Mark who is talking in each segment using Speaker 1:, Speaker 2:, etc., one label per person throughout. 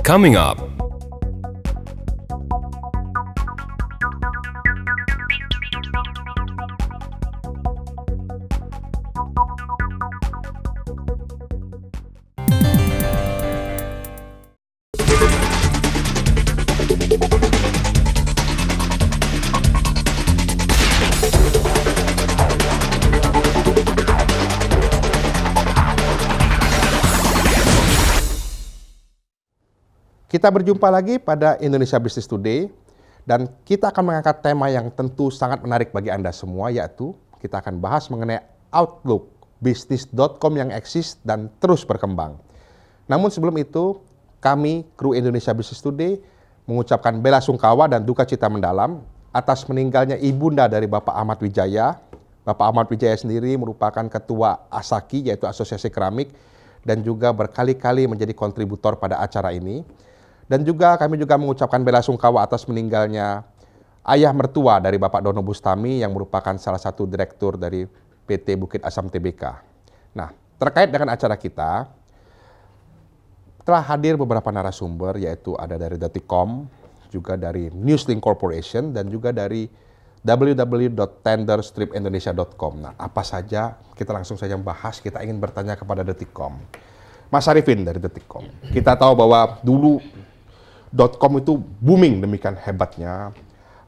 Speaker 1: coming up.
Speaker 2: Kita berjumpa lagi pada Indonesia Business Today dan kita akan mengangkat tema yang tentu sangat menarik bagi Anda semua, yaitu kita akan bahas mengenai outlook bisnis.com yang eksis dan terus berkembang. Namun sebelum itu, kami kru Indonesia Business Today mengucapkan bela sungkawa dan duka cita mendalam atas meninggalnya ibunda dari Bapak Ahmad Wijaya. Bapak Ahmad Wijaya sendiri merupakan ketua ASAKI, yaitu Asosiasi Keramik, dan juga berkali-kali menjadi kontributor pada acara ini. Dan juga kami juga mengucapkan bela sungkawa atas meninggalnya ayah mertua dari Bapak Dono Bustami yang merupakan salah satu direktur dari PT Bukit Asam Tbk. Nah, terkait dengan acara kita, telah hadir beberapa narasumber, yaitu ada dari Detikcom, juga dari Newslink Corporation, dan juga dari www.tenderstripindonesia.com. Nah, apa saja, kita langsung saja membahas, kita ingin bertanya kepada Detikcom. Mas Arifin dari Detikcom, kita tahu bahwa dulu .com itu booming demikian hebatnya.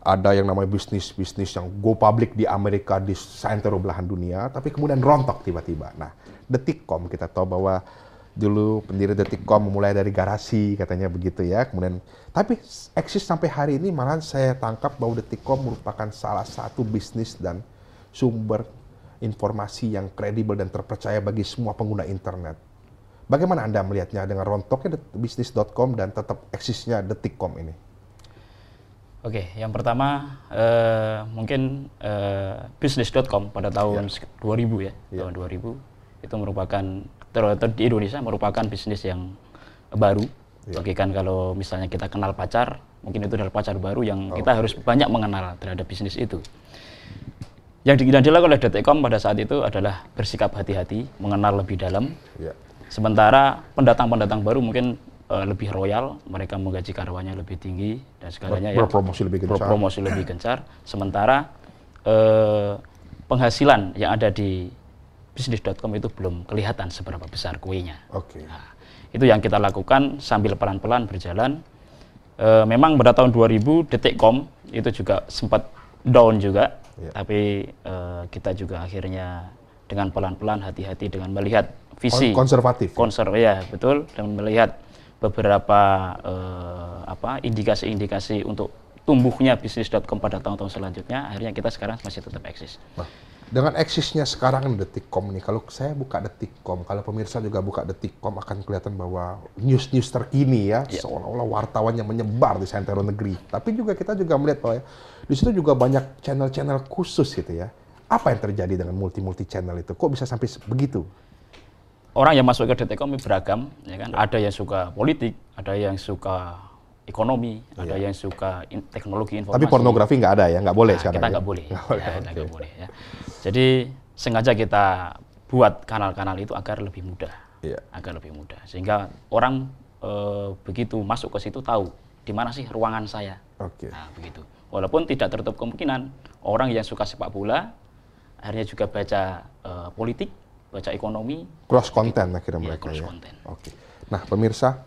Speaker 2: Ada yang namanya bisnis yang go public di Amerika, di seantero belahan dunia, tapi kemudian rontok tiba-tiba. Nah, Detikcom kita tahu bahwa dulu pendiri Detikcom memulai dari garasi, katanya begitu ya. Kemudian, tapi eksis sampai hari ini, malah saya tangkap bahwa Detikcom merupakan salah satu bisnis dan sumber informasi yang kredibel dan terpercaya bagi semua pengguna internet. Bagaimana Anda melihatnya dengan rontoknya bisnis.com dan tetap eksisnya Detikcom ini?
Speaker 3: Oke, yang pertama mungkin bisnis.com pada tahun 2000 ya, tahun 2000 itu merupakan di Indonesia merupakan bisnis yang baru. Bagikan kalau misalnya kita kenal pacar, mungkin itu adalah pacar baru yang kita harus banyak mengenal terhadap bisnis itu. Yang dilakukan oleh Detikcom pada saat itu adalah bersikap hati-hati, mengenal lebih dalam. Sementara pendatang-pendatang baru mungkin lebih royal, mereka menggaji karyawannya lebih tinggi dan segalanya
Speaker 2: berpromosi lebih
Speaker 3: gencar. Sementara penghasilan yang ada di bisnis.com itu belum kelihatan seberapa besar kuenya. Nah, itu yang kita lakukan sambil pelan-pelan berjalan. Memang pada tahun 2000 Detikcom itu juga sempat down juga, tapi kita juga akhirnya dengan pelan-pelan hati-hati dengan melihat visi
Speaker 2: konservatif.
Speaker 3: Ya, betul, dan melihat beberapa indikasi-indikasi untuk tumbuhnya bisnis.com pada tahun-tahun selanjutnya, akhirnya kita sekarang masih tetap eksis.
Speaker 2: Nah, dengan eksisnya sekarang Detikcom ini, kalau saya buka Detikcom, kalau pemirsa juga buka Detikcom, akan kelihatan bahwa news-news terkini ya, seolah-olah wartawan yang menyebar di seantero negeri. Tapi juga kita juga melihat bahwa di situ juga banyak channel-channel khusus gitu ya. Apa yang terjadi dengan multi channel itu? Kok bisa sampai begitu?
Speaker 3: Orang yang masuk ke Detikcom beragam, ya kan? Ada yang suka politik, ada yang suka ekonomi, ada yang suka teknologi informasi.
Speaker 2: Tapi pornografi nggak ada ya, nggak boleh sekarang.
Speaker 3: Kita nggak boleh. Nggak boleh ya. Jadi sengaja kita buat kanal-kanal itu agar lebih mudah, sehingga orang begitu masuk ke situ tahu di mana sih ruangan saya. Nah, begitu. Walaupun tidak tertutup kemungkinan orang yang suka sepak bola akhirnya juga baca politik, baca ekonomi,
Speaker 2: cross content akhirnya mereka
Speaker 3: cross
Speaker 2: ya.
Speaker 3: Content.
Speaker 2: Nah, pemirsa,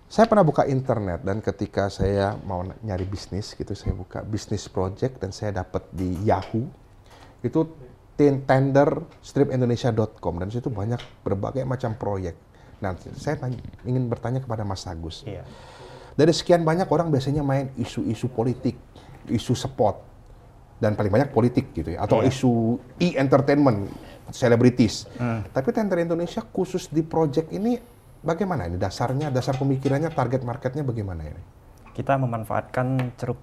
Speaker 2: saya pernah buka internet dan ketika saya mau nyari bisnis gitu, saya buka bisnis project dan saya dapat di Yahoo itu tenderstripindonesia.com dan situ banyak berbagai macam proyek. Nah, saya ingin bertanya kepada Mas Agus. Dari sekian banyak orang biasanya main isu-isu politik, isu sport, dan paling banyak politik gitu ya, atau isu entertainment, selebritis. Tapi Tender Indonesia khusus di project ini bagaimana ini dasarnya, dasar pemikirannya, target marketnya bagaimana ini?
Speaker 4: Kita memanfaatkan ceruk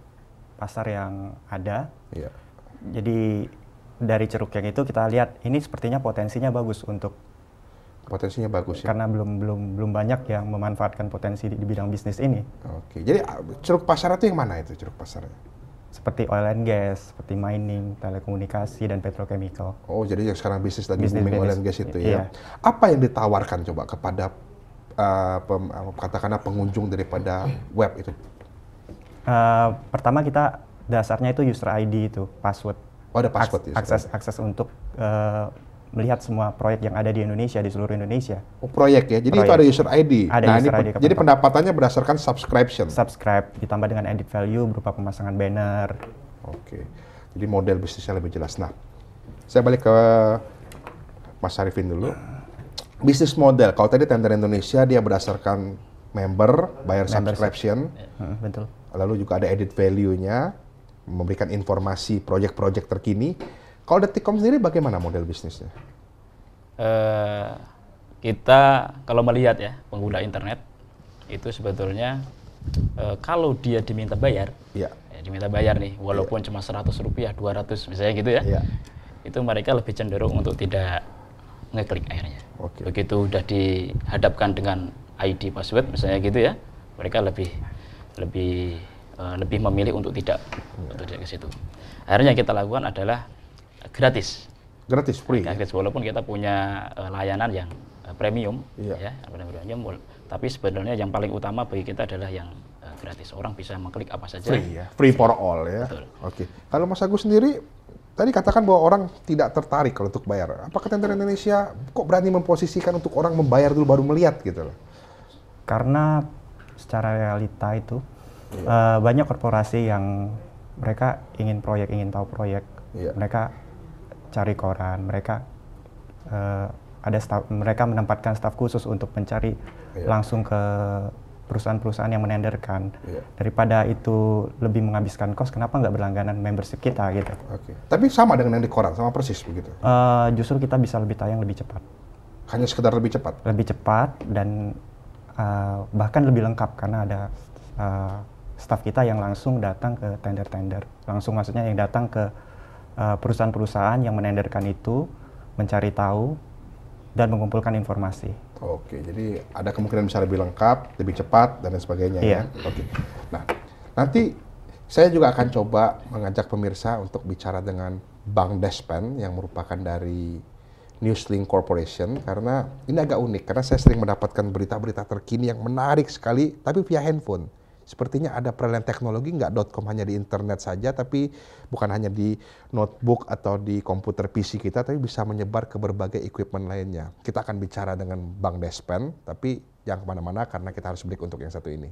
Speaker 4: pasar yang ada. Jadi dari ceruk yang itu kita lihat ini sepertinya potensinya bagus untuk karena belum banyak yang memanfaatkan potensi di bidang bisnis ini.
Speaker 2: Jadi ceruk pasar itu yang mana itu ceruk pasarnya?
Speaker 4: Seperti oil and gas, seperti mining, telekomunikasi, dan petrochemical.
Speaker 2: Jadi yang sekarang bisnis lagi booming oil and gas itu ya. Apa yang ditawarkan coba kepada katakanlah pengunjung daripada web itu?
Speaker 4: Pertama kita dasarnya itu user ID itu, password.
Speaker 2: Oh, ada password ya?
Speaker 4: Akses untuk melihat semua proyek yang ada di Indonesia, di seluruh Indonesia.
Speaker 2: Oh, proyek ya? Jadi
Speaker 4: Proyek.
Speaker 2: itu ada user ID?
Speaker 4: Ada
Speaker 2: nah,
Speaker 4: user
Speaker 2: ini
Speaker 4: ID.
Speaker 2: Jadi pendapatannya berdasarkan subscription?
Speaker 4: Subscribe, ditambah dengan added value berupa pemasangan banner.
Speaker 2: Oke, jadi model bisnisnya lebih jelas. Nah, saya balik ke Mas Arifin dulu. Bisnis model, kalau tadi Tender Indonesia dia berdasarkan member, bayar subscription.
Speaker 4: Betul.
Speaker 2: Lalu juga ada added value-nya, memberikan informasi proyek-proyek terkini. Kalau Detikcom sendiri bagaimana model bisnisnya?
Speaker 3: Kita kalau melihat ya pengguna internet itu sebetulnya kalau dia diminta bayar,
Speaker 2: ya
Speaker 3: diminta bayar nih, walaupun cuma 100 rupiah, 200 misalnya gitu ya, itu mereka lebih cenderung untuk tidak ngeklik akhirnya. Begitu udah dihadapkan dengan ID password misalnya gitu ya, mereka lebih memilih untuk tidak ke situ. Akhirnya yang kita lakukan adalah gratis,
Speaker 2: free.
Speaker 3: Gratis walaupun kita punya layanan yang premium, ya, premium. Tapi sebenarnya yang paling utama bagi kita adalah yang gratis. Orang bisa mengklik apa saja.
Speaker 2: Free ya, free for all ya.
Speaker 3: Betul.
Speaker 2: Oke. Kalau Mas Agus sendiri tadi katakan bahwa orang tidak tertarik kalau untuk bayar. Apakah Tender Indonesia kok berani memposisikan untuk orang membayar dulu baru melihat gitu loh?
Speaker 4: Karena secara realita itu banyak korporasi yang mereka ingin tahu proyek, mereka cari koran, mereka mereka menempatkan staf khusus untuk mencari langsung ke perusahaan-perusahaan yang menenderkan. Daripada itu lebih menghabiskan kos, kenapa nggak berlangganan membership kita gitu?
Speaker 2: Tapi sama dengan yang di koran, sama persis begitu?
Speaker 4: Justru kita bisa lebih tayang lebih cepat.
Speaker 2: Hanya sekedar lebih cepat? Lebih
Speaker 4: cepat dan bahkan lebih lengkap karena ada staf kita yang langsung datang ke tender-tender. Langsung maksudnya yang datang ke perusahaan-perusahaan yang menenderkan itu, mencari tahu dan mengumpulkan informasi.
Speaker 2: Oke, jadi ada kemungkinan bisa lebih lengkap, lebih cepat, dan lain sebagainya ya. Oke. Nah, nanti saya juga akan coba mengajak pemirsa untuk bicara dengan Bang Despen yang merupakan dari Newslink Corporation, karena ini agak unik, karena saya sering mendapatkan berita-berita terkini yang menarik sekali, tapi via handphone. Sepertinya ada peralihan teknologi, nggak .com hanya di internet saja, tapi bukan hanya di notebook atau di komputer PC kita, tapi bisa menyebar ke berbagai equipment lainnya. Kita akan bicara dengan Bang Despen, tapi jangan kemana-mana karena kita harus break untuk yang satu ini.